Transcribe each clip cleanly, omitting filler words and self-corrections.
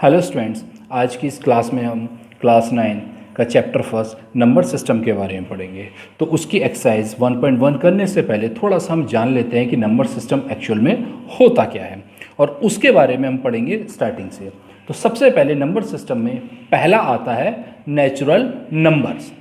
Hello students, आज की इस क्लास में हम क्लास 9 का चैप्टर फर्स्ट नंबर सिस्टम के बारे में पढ़ेंगे। तो उसकी एक्सरसाइज 1.1 करने से पहले थोड़ा सा हम जान लेते हैं कि नंबर सिस्टम एक्चुअल में होता क्या है और उसके बारे में हम पढ़ेंगे स्टार्टिंग से। तो सबसे पहले नंबर सिस्टम में पहला आता है natural numbers.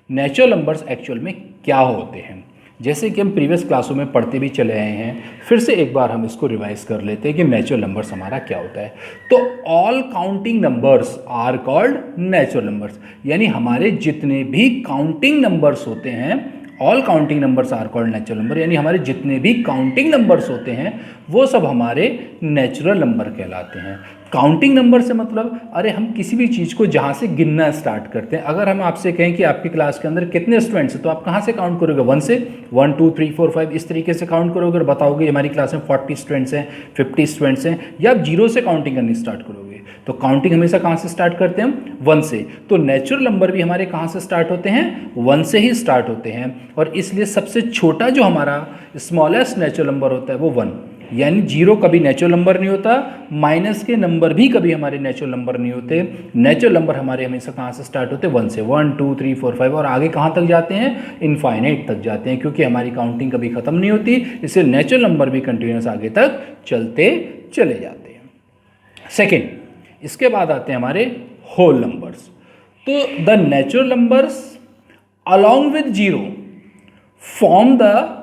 Natural numbers actual में क्या होते हैं, जैसे कि हम प्रीवियस क्लासों में पढ़ते भी चले आए हैं, फिर से एक बार हम इसको रिवाइज कर लेते हैं कि नेचुरल नंबर्स हमारा क्या होता है। तो all counting numbers are called natural numbers, यानी हमारे जितने भी काउंटिंग नंबर्स होते हैं, all counting numbers are called natural number, यानी हमारे जितने भी काउंटिंग नंबर्स होते हैं वो सब हमारे नेचुरल नंबर कहलाते हैं। काउंटिंग नंबर से मतलब अरे हम किसी भी चीज़ को जहाँ से गिनना स्टार्ट करते हैं। अगर हम आपसे कहें कि आपकी क्लास के अंदर कितने स्टूडेंट्स हैं, तो आप कहाँ से काउंट करोगे? 1 से, 1 2 3 4 5 इस तरीके से काउंट करोगे और बताओगे हमारी क्लास में 40 स्टूडेंट्स हैं, 50 स्टूडेंट्स हैं, या आप 0 से काउंटिंग करनी स्टार्ट करोगे? तो काउंटिंग हमेशा कहाँ से स्टार्ट करते हैं हम? 1 से। तो नेचुरल नंबर भी हमारे कहाँ से स्टार्ट होते हैं? 1 से ही स्टार्ट होते हैं। और इसलिए सबसे छोटा जो हमारा स्मॉलेस्ट नेचुरल नंबर होता है वो 1, यानी 0 कभी नेचुरल नंबर नहीं होता, माइनस के नंबर भी कभी हमारे नेचुरल नंबर नहीं होते। नेचुरल नंबर हमारे हमेशा कहाँ से स्टार्ट होते हैं? 1 से। 1 2 3 4 5 और आगे कहाँ तक जाते हैं? इनफाइनाइट तक जाते हैं, क्योंकि हमारी काउंटिंग कभी ख़त्म नहीं होती, इसलिए नेचुरल नंबर भी कंटिन्यूस आगे तक चलते चले जाते हैं। सेकेंड, इसके बाद आते हैं हमारे होल नंबर्स। तो the natural numbers along with 0 form the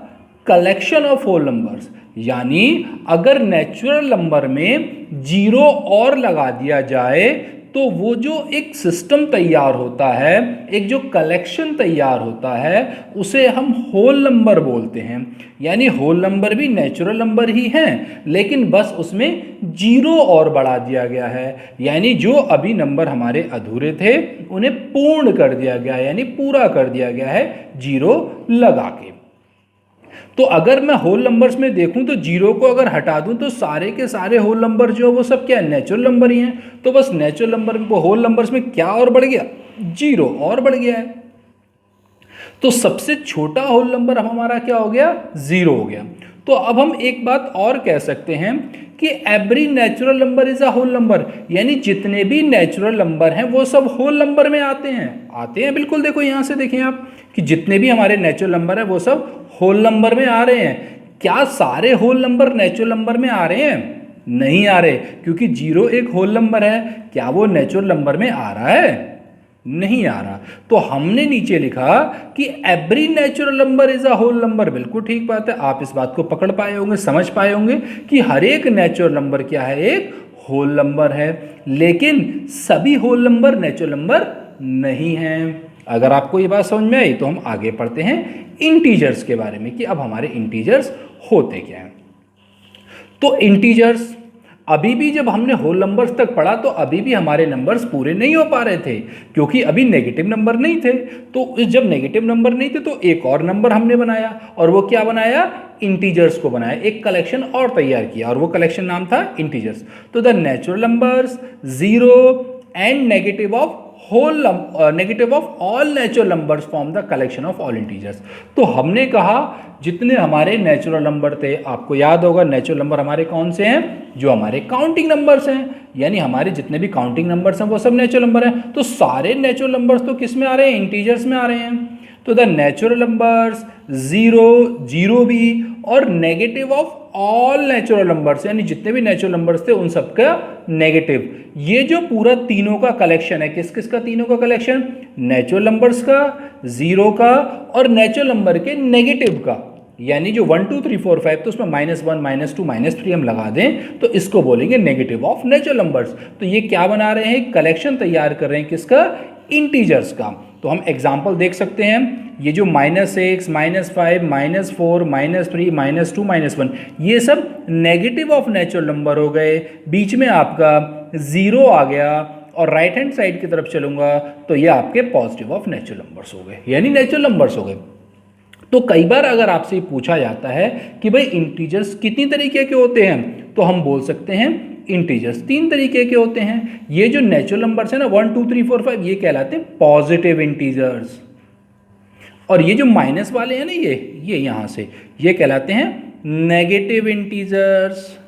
collection of whole numbers, यानी अगर नेचुरल नंबर में 0 और लगा दिया जाए तो वो जो एक सिस्टम तैयार होता है, एक जो कलेक्शन तैयार होता है, उसे हम होल नंबर बोलते हैं। यानी होल नंबर भी नेचुरल नंबर ही हैं, लेकिन बस उसमें 0 और बढ़ा दिया गया है, यानी जो अभी नंबर हमारे अधूरे थे उन्हें पूर्ण कर दिया गया है, यानी पूरा कर दिया गया है 0 लगा के। तो अगर मैं होल नंबर्स में देखूं तो 0 को अगर हटा दूं तो सारे के सारे होल नंबर जो वो सब क्या है? नेचुरल नंबर ही हैं। तो बस नेचुरल नंबर को होल नंबर्स में क्या और बढ़ गया? 0 और बढ़ गया है। तो सबसे छोटा होल नंबर हमारा क्या हो गया? 0 हो गया। तो अब हम एक बात और कह सकते हैं कि every natural number is a whole number, यानी जितने भी नेचुरल नंबर हैं वो सब होल नंबर में आते हैं। बिल्कुल, देखो यहाँ से देखें आप कि जितने भी हमारे नेचुरल नंबर हैं वो सब होल नंबर में आ रहे हैं। क्या सारे होल नंबर नेचुरल नंबर में आ रहे हैं? नहीं आ रहे, क्योंकि 0 एक होल नंबर है। क्या वो नेचुरल नंबर में आ रहा है? नहीं आ रहा। तो हमने नीचे लिखा कि every natural number is a whole number. बिल्कुल ठीक बात है, आप इस बात को पकड़ पाए होंगे, समझ पाए होंगे कि हर एक नेचुरल नंबर क्या है? एक होल नंबर है। लेकिन सभी होल नंबर नेचुरल नंबर नहीं हैं। अगर आपको ये बात समझ में आई तो हम आगे पढ़ते हैं इंटीजर्स के बारे में कि अब हमारे इंटीजर्स होते क्या हैं। तो इंटीजर्स अभी भी जब हमने होल नंबर्स तक पढ़ा तो अभी भी हमारे नंबर्स पूरे नहीं हो पा रहे थे, क्योंकि अभी नेगेटिव नंबर नहीं थे। तो जब नेगेटिव नंबर नहीं थे तो एक और नंबर हमने बनाया, और वो क्या बनाया? इंटीजर्स को बनाया, एक कलेक्शन और तैयार किया, और वो कलेक्शन नाम था इंटीजर्स। तो the natural numbers 0 and negative of all natural numbers form the collection of all integers. तो हमने कहा जितने हमारे नेचुरल नंबर थे, आपको याद होगा नेचुरल नंबर हमारे कौन से हैं? जो हमारे काउंटिंग नंबर्स हैं, यानी हमारे जितने भी काउंटिंग नंबर्स हैं वो सब नेचुरल नंबर हैं। तो सारे नेचुरल नंबर्स तो किस में आ रहे हैं? इंटीजर्स में आ रहे हैं। तो द नेचुरल नंबर्स 0 भी, और negative of all natural numbers, यानी जितने भी नेचुरल नंबर्स थे उन सबका नेगेटिव। ये जो पूरा तीनों का कलेक्शन है, किस किस का? तीनों का कलेक्शन, नेचुरल नंबर्स का, 0 का, और नेचुरल नंबर के नेगेटिव का। यानी जो 1 2 3 4 5 तो उसमें -1 -2 -3 हम लगा दें तो इसको बोलेंगे नेगेटिव ऑफ नेचुरल नंबर्स। तो ये क्या बना रहे हैं? कलेक्शन तैयार कर रहे हैं, किसका? इंटीजर्स का। तो हम एग्जाम्पल देख सकते हैं, ये जो -6 -5 -4 -3 -2 -1, ये सब नेगेटिव ऑफ नेचुरल नंबर हो गए। बीच में आपका 0 आ गया, और राइट हैंड साइड की तरफ चलूंगा तो ये आपके पॉजिटिव ऑफ नेचुरल नंबर्स हो गए, यानी नेचुरल नंबर्स हो गए। तो कई बार अगर आपसे पूछा जाता है कि भाई इंटीजर्स कितनी तरीके के होते हैं, तो हम बोल सकते हैं इंटीजर्स 3 तरीके के होते हैं। ये जो नेचुरल नंबर्स है ना 1 2 3 4 5, ये कहलाते हैं पॉजिटिव इंटीजर्स, और ये जो माइनस वाले हैं ना, ये यहाँ से ये कहलाते हैं नेगेटिव इंटीजर्स,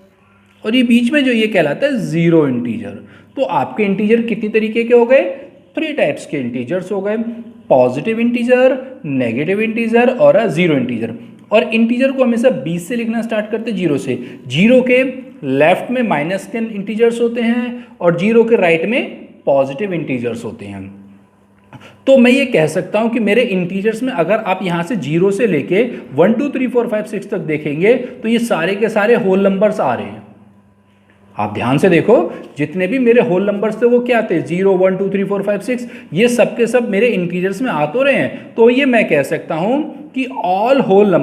और ये बीच में जो ये कहलाता है 0 इंटीजर। तो आपके इंटीजर कितनी तरीके के हो गए? 3 टाइप्स के इंटीजर्स हो गए, पॉजिटिव इंटीजर, नेगेटिव इंटीजर और जीरो इंटीजर। और इंटीजर को हमेशा 20 से लिखना स्टार्ट करते हैं, जीरो से। जीरो के लेफ्ट में माइनस के इंटीजर्स होते हैं और जीरो के राइट में पॉजिटिव इंटीजर्स होते हैं। तो मैं ये कह सकता हूं कि मेरे इंटीजर्स में अगर आप यहां से जीरो से लेके 1 2 3 4 5 6 तक देखेंगे तो ये सारे के सारे होल नंबर्स आ रहे हैं। आप ध्यान से देखो, जितने भी मेरे होल नंबर्स थे वो क्या थे? 0 1 2 3 4 5 6, ये सब के सब मेरे इंटीजर्स में आ तो रहे हैं। तो ये मैं कह सकता हूं कि all whole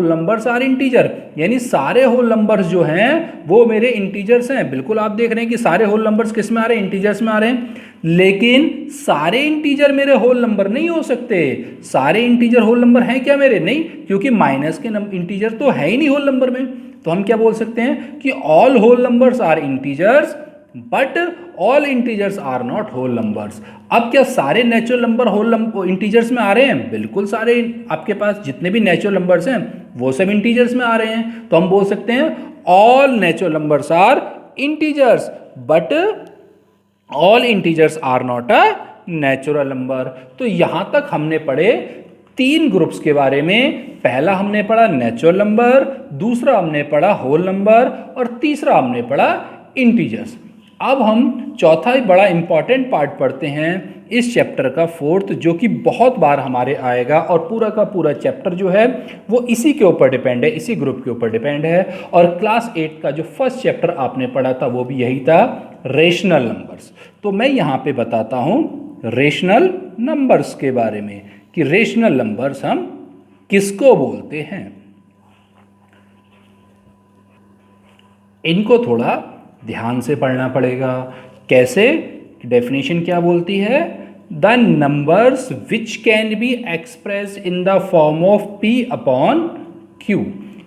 numbers are integer, यानी सारे होल नंबर्स जो हैं वो मेरे इंटीजर्स हैं। बिल्कुल आप देख रहे हैं कि सारे होल नंबर्स किस में आ रहे हैं? इंटीजर्स में आ रहे हैं। लेकिन सारे इंटीजर मेरे होल नंबर नहीं हो सकते। सारे इंटीजर होल नंबर हैं क्या मेरे? नहीं, क्योंकि माइनस के इंटीजर तो है ही नहीं होल नंबर में। तो हम क्या बोल सकते हैं कि all whole numbers are integers but all integers are not whole numbers. अब क्या सारे नेचुरल नंबर होल इंटीजर्स में आ रहे हैं? बिल्कुल सारे, आपके पास जितने भी नेचुरल नंबर्स हैं वो सब इंटीजर्स में आ रहे हैं। तो हम बोल सकते हैं all natural numbers are integers but all integers are not a natural number. तो यहां तक हमने पढ़े 3 ग्रुप्स के बारे में। पहला हमने पढ़ा नेचुरल नंबर, दूसरा हमने पढ़ा होल नंबर और तीसरा हमने पढ़ा इंटीजर्स। अब हम चौथा ही बड़ा इंपॉर्टेंट पार्ट पढ़ते हैं इस चैप्टर का, 4th, जो कि बहुत बार हमारे आएगा और पूरा का पूरा चैप्टर जो है वो इसी के ऊपर डिपेंड है, इसी ग्रुप के ऊपर डिपेंड है। और क्लास 8 का जो फर्स्ट चैप्टर आपने पढ़ा था वो भी यही था, रेशनल नंबर्स। तो मैं यहाँ पे बताता हूँ रेशनल नंबर्स के बारे में कि रेशनल नंबर्स हम किसको बोलते हैं। इनको थोड़ा ध्यान से पढ़ना पड़ेगा। कैसे? डेफिनेशन क्या बोलती है? The numbers which can be express in the form of p upon q,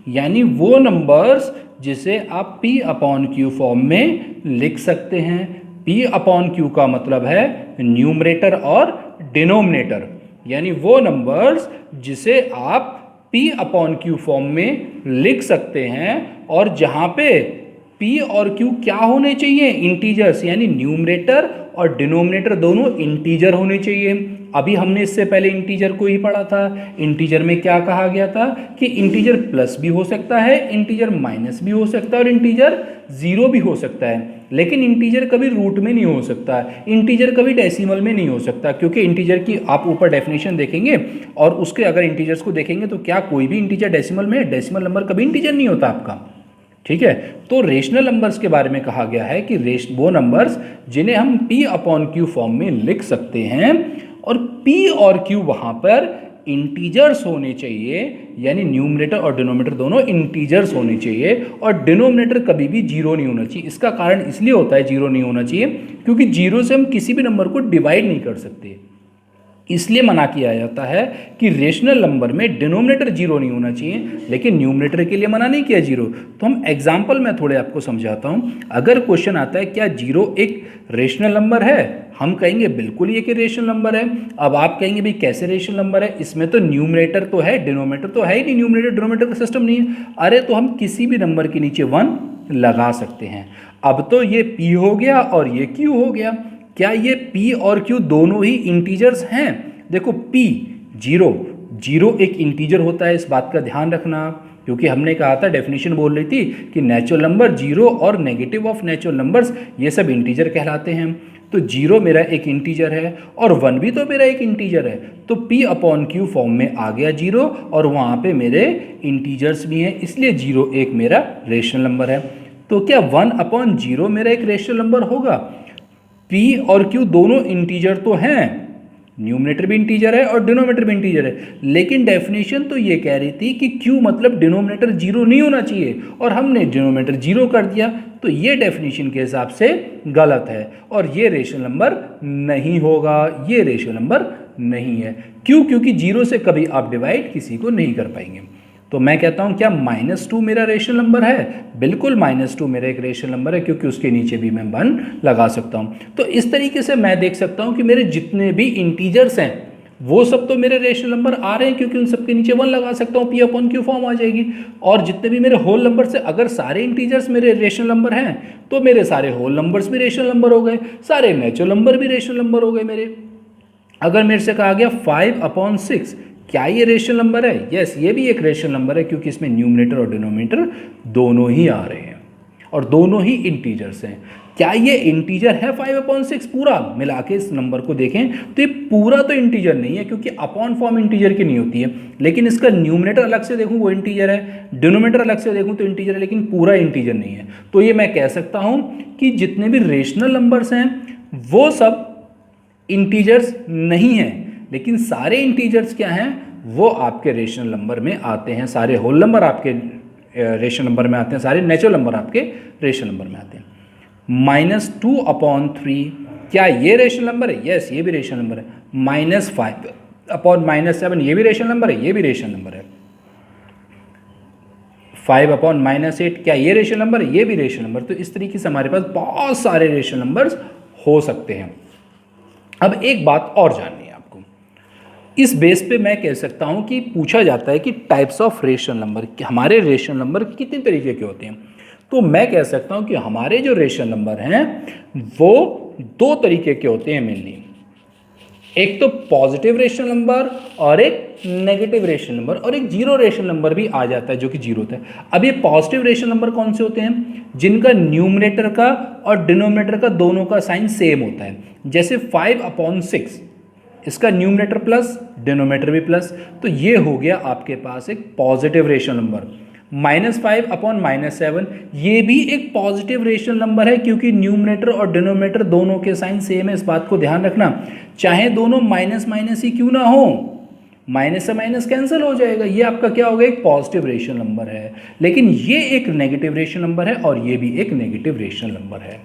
यानी वो नंबर्स जिसे आप p अपॉन q फॉर्म में लिख सकते हैं। p अपॉन q का मतलब है न्यूमरेटर और डिनोमिनेटर, यानी वो नंबर्स जिसे आप p अपॉन q फॉर्म में लिख सकते हैं और जहां पे p और q क्या होने चाहिए? इंटीजर्स, यानी न्यूमरेटर और डिनोमिनेटर दोनों इंटीजर होने चाहिए। अभी हमने इससे पहले इंटीजर को ही पढ़ा था। इंटीजर में क्या कहा गया था कि इंटीजर प्लस भी हो सकता है, इंटीजर माइनस भी हो सकता है और इंटीजर जीरो भी हो सकता है। लेकिन इंटीजर कभी रूट में नहीं हो सकता, इंटीजर कभी डेसिमल में नहीं हो सकता, क्योंकि इंटीजर की आप ऊपर डेफिनेशन देखेंगे और उसके अगर इंटीजर्स को देखेंगे तो क्या कोई भी इंटीजर डेसिमल में? डेसिमल नंबर कभी इंटीजर नहीं होता आपका। ठीक है, तो रेशनल नंबर्स के बारे में कहा गया है कि वो नंबर्स जिन्हें हम p अपॉन q फॉर्म में लिख सकते हैं और p और q वहां पर इंटीजर्स होने चाहिए, यानी न्यूमरेटर और डिनोमिनेटर दोनों इंटीजर्स होने चाहिए और डिनोमिनेटर कभी भी जीरो नहीं होना चाहिए। इसका कारण इसलिए होता है जीरो नहीं होना चाहिए क्योंकि जीरो से हम किसी भी नंबर को डिवाइड नहीं कर सकते, इसलिए मना किया जाता है कि रेशनल नंबर में डिनोमिनेटर जीरो नहीं होना चाहिए, लेकिन न्यूमरेटर के लिए मना नहीं किया जीरो। तो हम एग्जांपल में थोड़े आपको समझाता हूं। अगर क्वेश्चन आता है क्या जीरो एक रेशनल नंबर है, हम कहेंगे बिल्कुल ये कि रेशनल नंबर है। अब आप कहेंगे भाई कैसे रेशनल नंबर है, इसमें तो न्यूमरेटर तो है, डिनोमिनेटर तो है ही नहीं, न्यूमरेटर डिनोमिनेटर का सिस्टम नहीं है। अरे तो हम किसी भी नंबर के नीचे 1 लगा सकते हैं। अब तो ये p हो गया और ये q हो गया। क्या ये p और q दोनों ही इंटीजर्स हैं? देखो p जीरो एक इंटीजर होता है, इस बात का ध्यान रखना, क्योंकि हमने कहा था, डेफिनेशन बोल रही थी कि नेचुरल नंबर, जीरो और नेगेटिव ऑफ नेचुरल नंबर्स ये सब इंटीजर कहलाते हैं। तो जीरो मेरा एक इंटीजर है और 1 भी तो मेरा एक इंटीजर है, तो p अपॉन q फॉर्म में आ गया जीरो और वहाँ पे मेरे इंटीजर्स भी हैं, इसलिए जीरो एक मेरा रेशनल नंबर है। तो क्या 1 अपॉन जीरो मेरा एक रेशनल नंबर होगा? p और q दोनों इंटीजर तो हैं, न्यूमरेटर भी इंटीजर है और डिनोमिनेटर भी इंटीजर है, लेकिन डेफिनेशन तो ये कह रही थी कि q मतलब डिनोमिनेटर जीरो नहीं होना चाहिए और हमने डिनोमिनेटर जीरो कर दिया, तो ये डेफिनेशन के हिसाब से गलत है और ये रेशनल नंबर नहीं होगा, ये रेशनल नंबर नहीं है। क्यों? क्योंकि जीरो से कभी आप डिवाइड किसी को नहीं कर पाएंगे। तो मैं कहता हूं क्या -2 मेरा रेशनल नंबर है? बिल्कुल -2 मेरा एक रेशनल नंबर है, क्योंकि उसके नीचे भी मैं 1 लगा सकता हूं। तो इस तरीके से मैं देख सकता हूं कि मेरे जितने भी इंटीजर्स हैं वो सब तो मेरे रेशनल नंबर आ रहे हैं क्योंकि उन सब के नीचे 1 लगा सकता हूँ, पी अपॉन क्यू फॉर्म आ जाएगी। और जितने भी मेरे होल नंबर से अगर सारे इंटीजर्स मेरे रेशनल नंबर हैं तो मेरे सारे होल नंबर्स भी रेशनल नंबर हो गए, सारे नेचुरल नंबर भी रेशनल नंबर हो गए मेरे। अगर मेरे से कहा गया 5/6, क्या ये रेशनल नंबर है? यस, ये भी एक रेशनल नंबर है क्योंकि इसमें न्यूमरेटर और डिनोमिनेटर दोनों ही आ रहे हैं और दोनों ही इंटीजर्स हैं। क्या ये इंटीजर है 5/6 पूरा? मिला के इस नंबर को देखें तो ये पूरा तो इंटीजर नहीं है क्योंकि अपॉन फॉर्म इंटीजर की नहीं होती है, लेकिन इसका न्यूमरेटर अलग से देखूं वो इंटीजर है, डिनोमिनेटर अलग से देखूं तो इंटीजर है, लेकिन पूरा इंटीजर नहीं है। तो ये मैं कह सकता हूं कि जितने भी रेशनल नंबर्स हैं वो सब इंटीजर्स नहीं हैं, लेकिन सारे इंटीजर्स क्या हैं? वो आपके रेशनल नंबर में आते हैं, सारे होल नंबर आपके रेशनल नंबर में आते हैं, सारे नेचुरल नंबर आपके रेशनल नंबर में आते हैं। -2/3 क्या ये रेशनल नंबर है? यस, ये भी रेशनल नंबर है। -5/-7 ये भी रेशनल नंबर है, ये भी रेशनल नंबर है। 5/-8 क्या ये रेशनल नंबर है? ये भी रेशनल नंबर। तो इस तरीके से हमारे पास बहुत सारे रेशनल नंबर्स हो सकते हैं। अब एक बात और जाननी है आपको, इस बेस पे मैं कह सकता हूं कि पूछा जाता है कि टाइप्स ऑफ रेशनल नंबर, हमारे रेशनल नंबर कितने तरीके के होते हैं। तो मैं कह सकता हूं कि हमारे जो रेशनल नंबर हैं वो 2 तरीके के होते हैं मेनली। एक तो पॉजिटिव रेशनल नंबर और एक नेगेटिव रेशनल नंबर, और एक जीरो रेशनल नंबर भी आ जाता है जो कि जीरो होता है। अब ये पॉजिटिव रेशनल नंबर कौन से होते हैं? जिनका न्यूमरेटर का और डिनोमिनेटर का दोनों का साइन सेम होता है। जैसे 5/6, इसका न्यूमरेटर प्लस डिनोमिनेटर भी प्लस, तो ये हो गया आपके पास एक पॉजिटिव रेशनल नंबर। -5/-7 ये भी एक पॉजिटिव रेशनल नंबर है क्योंकि न्यूमरेटर और डिनोमिनेटर दोनों के साइन सेम है। इस बात को ध्यान रखना, चाहे दोनों माइनस माइनस ही क्यों ना हो, माइनस से माइनस कैंसिल हो जाएगा, ये आपका क्या होगा? एक पॉजिटिव रेशनल नंबर है। लेकिन ये एक नेगेटिव रेशनल नंबर है और ये भी एक नेगेटिव रेशनल नंबर है।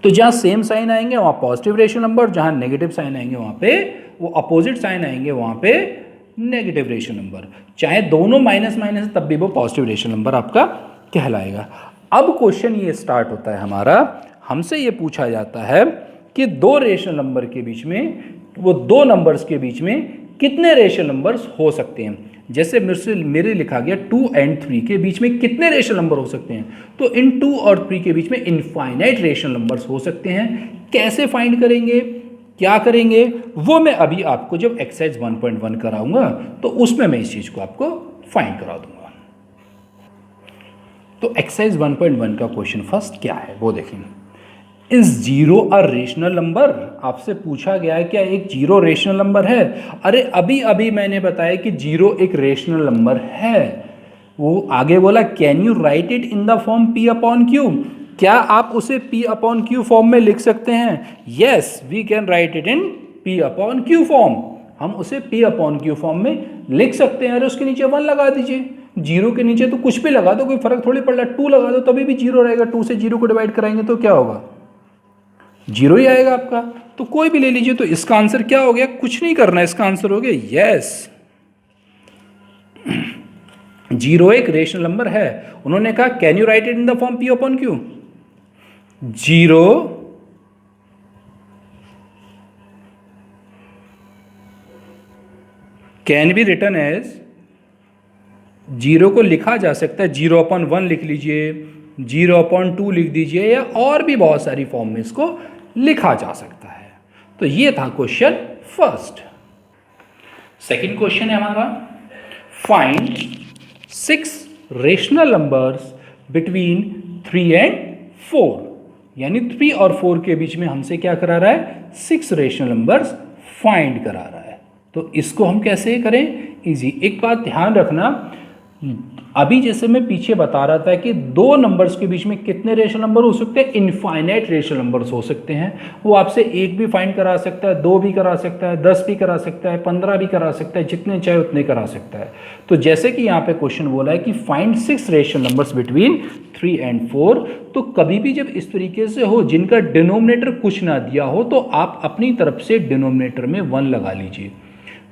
तो जहाँ सेम साइन आएंगे वहाँ पॉजिटिव रेशनल नंबर, जहाँ नेगेटिव साइन आएंगे वहाँ पे वो अपोजिट साइन आएंगे वहाँ पे नेगेटिव रेशनल नंबर। चाहे दोनों माइनस माइनस है तब भी वो पॉजिटिव रेशनल नंबर आपका कहलाएगा। अब क्वेश्चन ये स्टार्ट होता है हमारा, हमसे ये पूछा जाता है कि 2 रेशनल नंबर के बीच में, वो 2 नंबर्स के बीच में कितने रेशनल नंबर्स हो सकते हैं। जैसे मेरे लिखा गया 2 और 3 के बीच में कितने रेशनल नंबर हो सकते हैं, तो इन 2 और 3 के बीच में इनफाइनाइट रेशनल नंबर्स हो सकते हैं। कैसे फाइंड करेंगे, क्या करेंगे, वो मैं अभी आपको जब एक्सरसाइज 1.1 कराऊंगा तो उसमें मैं इस चीज़ को आपको फाइंड करा दूंगा। तो एक्सरसाइज 1.1 का क्वेश्चन फर्स्ट क्या है वो देखें। Is zero a rational number? आपसे पूछा गया है क्या एक जीरो रेशनल नंबर है। अरे अभी अभी मैंने बताया कि जीरो एक रेशनल नंबर है। वो आगे बोला can you write it in the form P/Q? क्या आप उसे P/Q फॉर्म में लिख सकते हैं? Yes, we can write it in P/Q form. हम उसे P/Q फॉर्म में लिख सकते हैं। अरे उसके नीचे 1 लगा दीजिए, जीरो के नीचे तो कुछ भी लगा दो, कोई फर्क थोड़ी पड़ रहा है। 2 लगा दो तभी भी जीरो रहेगा, 2 से जीरो को डिवाइड कराएंगे तो क्या होगा? जीरो ही आएगा आपका। तो कोई भी ले लीजिए। तो इसका आंसर क्या हो गया? कुछ नहीं करना है, इसका आंसर हो गया यस, जीरो एक रेशनल नंबर है। उन्होंने कहा can you write it in the form P/Q? Zero can be written as, zero को लिखा जा सकता है 0/1 लिख लीजिए, 0/2 लिख दीजिए, या और भी बहुत सारी फॉर्म में इसको लिखा जा सकता है। तो ये था क्वेश्चन फर्स्ट। सेकंड क्वेश्चन है हमारा, फाइंड 6 रेशनल नंबर्स बिटवीन 3 और 4। यानी 3 और 4 के बीच में हमसे क्या करा रहा है? 6 रेशनल नंबर्स फाइंड करा रहा है। तो इसको हम कैसे करें? इजी। एक बात ध्यान रखना, अभी जैसे मैं पीछे बता रहा था कि 2 नंबर्स के बीच में कितने रेशनल नंबर हो सकते हैं? इनफाइनाइट रेशनल नंबर्स हो सकते हैं। वो आपसे 1 भी फाइंड करा सकता है, 2 भी करा सकता है, 10 भी करा सकता है, 15 भी करा सकता है, जितने चाहे उतने करा सकता है। तो जैसे कि यहाँ पे क्वेश्चन बोला है कि फाइंड 6 रेशनल नंबर्स बिटवीन 3 और 4, तो कभी भी जब इस तरीके से हो जिनका डिनोमिनेटर कुछ ना दिया हो तो आप अपनी तरफ से डिनोमिनेटर में 1 लगा लीजिए।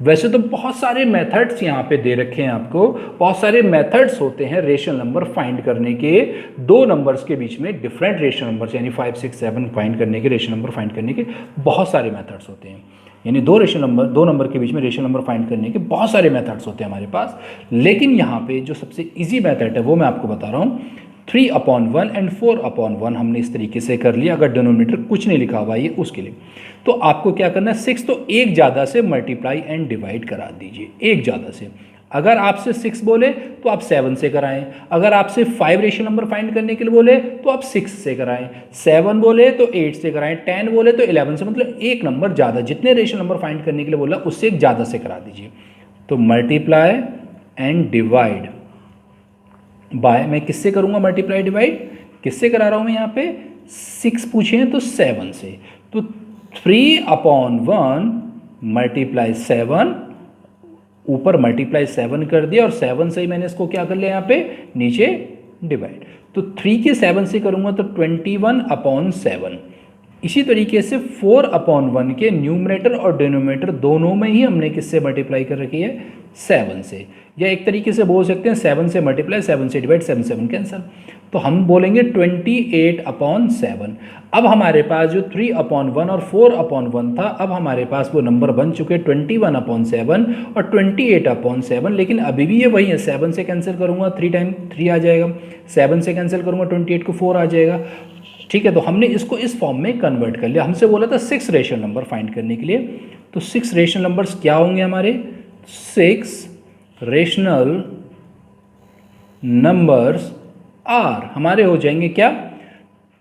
वैसे तो बहुत सारे मेथड्स यहाँ पे दे रखे हैं आपको, बहुत सारे मेथड्स होते हैं रेशनल नंबर फाइंड करने के। 2 नंबर्स के बीच में डिफरेंट रेशनल नंबर्स यानी 5, 6, 7 फाइंड करने के, रेशनल नंबर फाइंड करने के बहुत सारे मेथड्स होते हैं। यानी दो नंबर के बीच में रेशनल नंबर फाइंड करने के बहुत सारे मेथड्स होते हैं हमारे पास, लेकिन यहाँ पे जो सबसे ईजी मेथड है वो मैं आपको बता रहा हूँ। 3/1 एंड 4/1 हमने इस तरीके से कर लिया, अगर डिनोमिनेटर कुछ नहीं लिखा हुआ है उसके लिए। तो आपको क्या करना है, 6 तो एक ज़्यादा से मल्टीप्लाई एंड डिवाइड करा दीजिए, एक ज़्यादा से। अगर आपसे 6 बोले तो आप 7 से कराएं, अगर आपसे 5 रेशनल नंबर फाइंड करने के लिए बोले तो आप 6 से कराएं, 7 बोले तो 8 से कराएं, 10 बोले तो 11 से, मतलब एक नंबर ज़्यादा, जितने रेशनल नंबर फाइंड करने के लिए बोला उससे एक ज़्यादा से करा दीजिए। तो मल्टीप्लाई एंड डिवाइड बाय, मैं किससे करूँगा मल्टीप्लाई डिवाइड, किससे करा रहा हूँ मैं यहाँ पे, 6 पूछे हैं तो 7 से। तो 3/1 मल्टीप्लाई 7, ऊपर मल्टीप्लाई 7 कर दिया और 7 से ही मैंने इसको क्या कर लिया यहाँ पे नीचे डिवाइड। तो 3 के 7 से करूँगा तो 21/7। इसी तरीके से 4/1 के न्यूमरेटर और डिनोमिनेटर दोनों में ही हमने किससे मल्टीप्लाई कर रखी है, 7 से, या एक तरीके से बोल सकते हैं 7 से मल्टीप्लाई 7 से डिवाइड, 7 7 कैंसल। तो हम बोलेंगे 28/7। अब हमारे पास जो 3/1 और 4/1 था, अब हमारे पास वो नंबर बन चुके 21/7 और 28/7, लेकिन अभी भी ये वही है। 7 से कैंसिल करूँगा 3 टाइम 3 आ जाएगा, 7 से कैंसिल करूँगा 28 को 4 आ जाएगा। ठीक है, तो हमने इसको इस फॉर्म में कन्वर्ट कर लिया। हमसे बोला था 6 रेशनल नंबर फाइंड करने के लिए, तो 6 रेशनल नंबर्स क्या होंगे हमारे, 6 रेशनल नंबर्स आर हमारे हो जाएंगे क्या,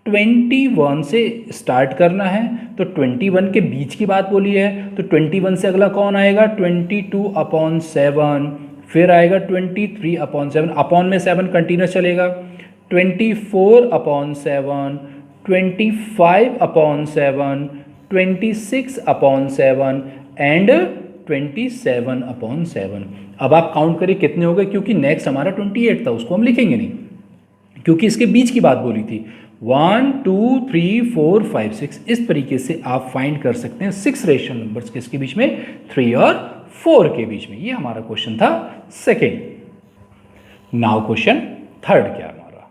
21 से स्टार्ट करना है, तो 21 के बीच की बात बोली है, तो 21 से अगला कौन आएगा, 22/7, फिर आएगा 23/7, अपॉन में 7 कंटिन्यूस चलेगा, 24/7, 25/7, 26/7 एंड 27/7। अब आप काउंट करिए कितने हो गए, क्योंकि नेक्स्ट हमारा 28 था, उसको हम लिखेंगे नहीं क्योंकि इसके बीच की बात बोली थी। 1 2 3 4 5 6, इस तरीके से आप फाइंड कर सकते हैं 6 रेशनल नंबर्स किसके बीच में, 3 और 4 के बीच में। ये हमारा क्वेश्चन था सेकेंड। नाउ क्वेश्चन थर्ड क्या हमारा,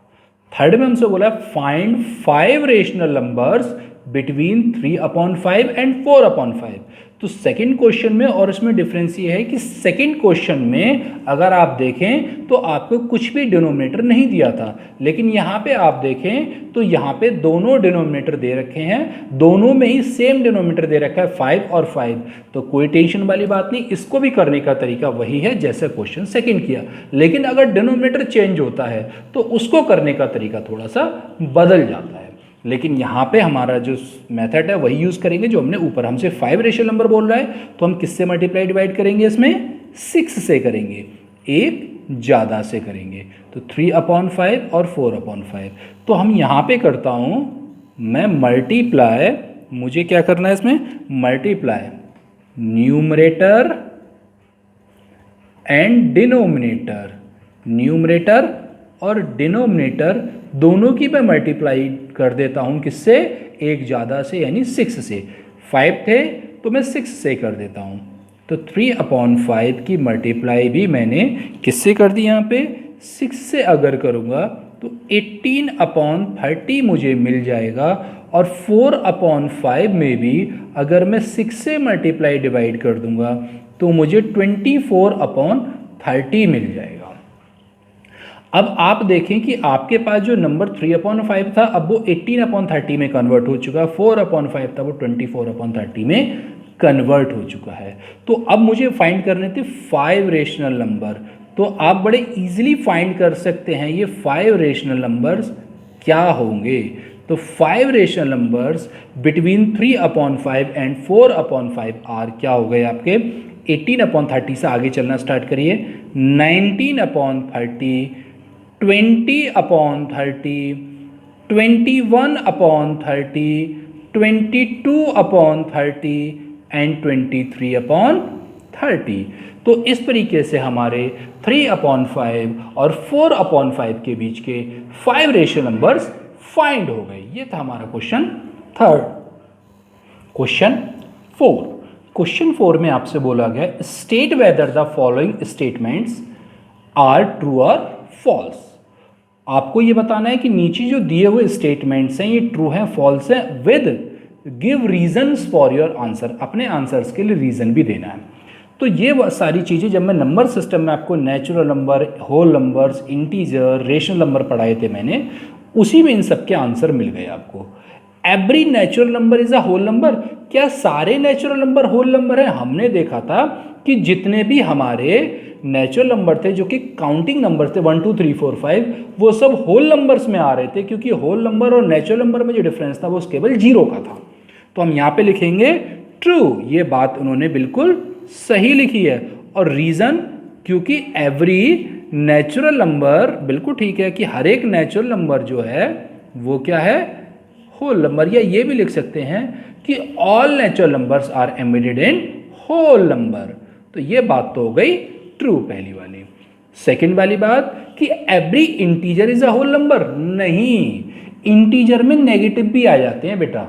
थर्ड में हमसे बोला find 5 rational numbers between 3/5 and 4/5। तो सेकंड क्वेश्चन में और इसमें डिफरेंस ये है कि सेकंड क्वेश्चन में अगर आप देखें तो आपको कुछ भी डिनोमिनेटर नहीं दिया था, लेकिन यहाँ पे आप देखें तो यहाँ पे दोनों डिनोमिनेटर दे रखे हैं, दोनों में ही सेम डिनोमिनेटर दे रखा है 5 और 5। तो कोई टेंशन वाली बात नहीं, इसको भी करने का तरीका वही है जैसे क्वेश्चन सेकंड किया, लेकिन अगर डिनोमिनेटर चेंज होता है तो उसको करने का तरीका थोड़ा सा बदल जाता है। लेकिन यहाँ पे हमारा जो मेथड है वही यूज़ करेंगे जो हमने ऊपर, हमसे 5 रेशनल नंबर बोल रहा है तो हम किससे मल्टीप्लाई डिवाइड करेंगे, इसमें 6 से करेंगे, एक ज़्यादा से करेंगे, तो 3/5 और 4/5। तो हम यहाँ पे करता हूँ मैं मल्टीप्लाई, मुझे क्या करना है इसमें, multiply numerator and denominator, numerator और डिनोमिनेटर दोनों की मैं मल्टीप्लाई कर देता हूँ किससे, एक ज़्यादा से यानी 6 से। 5 थे तो मैं 6 से कर देता हूँ, तो 3/5 की मल्टीप्लाई भी मैंने किससे कर दी, यहाँ पे 6 से अगर करूँगा तो 18/30 मुझे मिल जाएगा, और 4/5 में भी अगर मैं 6 से मल्टीप्लाई डिवाइड कर दूँगा तो मुझे 24/30 मिल जाएगा। अब आप देखें कि आपके पास जो नंबर 3/5 था अब वो 18/30 में कन्वर्ट हो चुका है, 4/5 था वो 24/30 में कन्वर्ट हो चुका है। तो अब मुझे फाइंड करने थे 5 रेशनल नंबर, तो आप बड़े इजीली फाइंड कर सकते हैं ये 5 रेशनल नंबर्स क्या होंगे। तो 5 rational numbers between 3/5 and 4/5 are क्या हो गए आपके, 18/30 से आगे चलना स्टार्ट करिए, 19/30, 20/30, 21/30, 22/30 एंड 23/30। तो इस तरीके से हमारे 3/5 और 4/5 के बीच के 5 रेशनल नंबर्स फाइंड हो गए। ये था हमारा क्वेश्चन थर्ड। क्वेश्चन 4, क्वेश्चन 4 में आपसे बोला गया state whether the following statements are true और फॉल्स। आपको ये बताना है कि नीचे जो दिए हुए स्टेटमेंट्स हैं ये ट्रू हैं फॉल्स हैं with give reasons for your answer, अपने आंसर्स के लिए रीज़न भी देना है। तो ये सारी चीज़ें जब मैं नंबर सिस्टम में आपको natural number, whole numbers, integer, rational number पढ़ाए थे मैंने, उसी में इन सब के आंसर मिल गए आपको। Every natural number is a whole number, क्या सारे नेचुरल नंबर होल नंबर है? हमने देखा था कि जितने भी हमारे नेचुरल नंबर थे जो कि काउंटिंग नंबर थे 1 2 3 4 5, वो सब होल नंबर्स में आ रहे थे, क्योंकि होल नंबर और नेचुरल नंबर में जो डिफरेंस था वो केवल 0 का था। तो हम यहाँ पे लिखेंगे ट्रू, ये बात उन्होंने बिल्कुल सही लिखी है। और रीज़न, क्योंकि एवरी नेचुरल नंबर, बिल्कुल ठीक है कि हर एक नेचुरल नंबर जो है वो क्या है? Whole number. या ये भी लिख सकते हैं कि all natural numbers are embedded in whole number. तो ये बात तो हो गई ट्रू, पहली वाली। सेकंड वाली बात कि every integer is a whole number, नहीं, इंटीजर में नेगेटिव भी आ जाते हैं बेटा,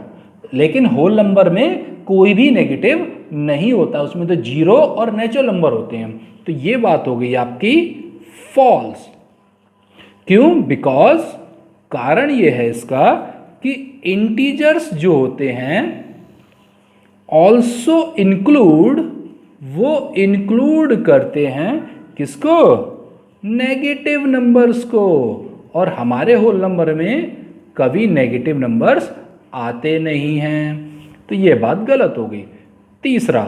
लेकिन होल नंबर में कोई भी नेगेटिव नहीं होता, उसमें तो 0 और नेचुरल नंबर होते हैं। तो ये बात हो गई आपकी फॉल्स। क्यों? बिकॉज कारण ये है इसका कि इंटीजर्स जो होते हैं ऑल्सो इंक्लूड, वो इंक्लूड करते हैं किसको? नेगेटिव नंबर्स को, और हमारे होल नंबर में कभी नेगेटिव नंबर्स आते नहीं हैं। तो ये बात गलत हो गई। तीसरा,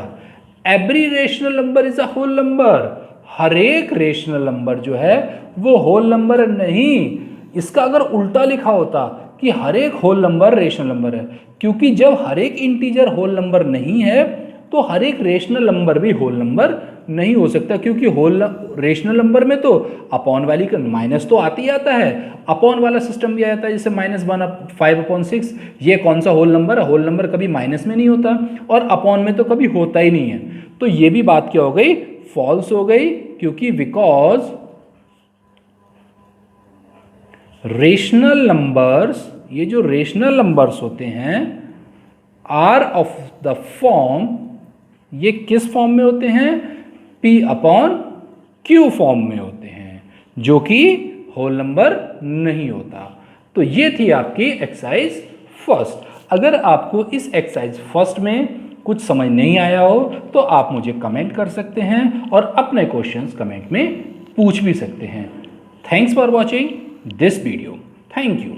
every rational number is a whole number, हर एक रेशनल नंबर जो है वो होल नंबर नहीं। इसका अगर उल्टा लिखा होता कि हर एक होल नंबर रेशनल नंबर है, क्योंकि जब हर एक इंटीजर होल नंबर नहीं है तो हर एक रेशनल नंबर भी होल नंबर नहीं हो सकता, क्योंकि होल रेशनल नंबर में तो अपॉन वाली का माइनस तो आती ही आता है, अपॉन वाला सिस्टम भी आ जाता है, जैसे -1/5/6। ये कौन सा होल नंबर है? होल नंबर कभी माइनस में नहीं होता और अपॉन में तो कभी होता ही नहीं है। तो ये भी बात क्या हो गई? फॉल्स हो गई, क्योंकि बिकॉज रेशनल नंबर्स, ये जो रेशनल नंबर्स होते हैं आर ऑफ द फॉर्म, ये किस फॉर्म में होते हैं? P/Q फॉर्म में होते हैं, जो कि होल नंबर नहीं होता। तो ये थी आपकी एक्सरसाइज फर्स्ट। अगर आपको इस एक्सरसाइज फर्स्ट में कुछ समझ नहीं आया हो तो आप मुझे कमेंट कर सकते हैं और अपने क्वेश्चंस कमेंट में पूछ भी सकते हैं। Thanks for watching this video. Thank you.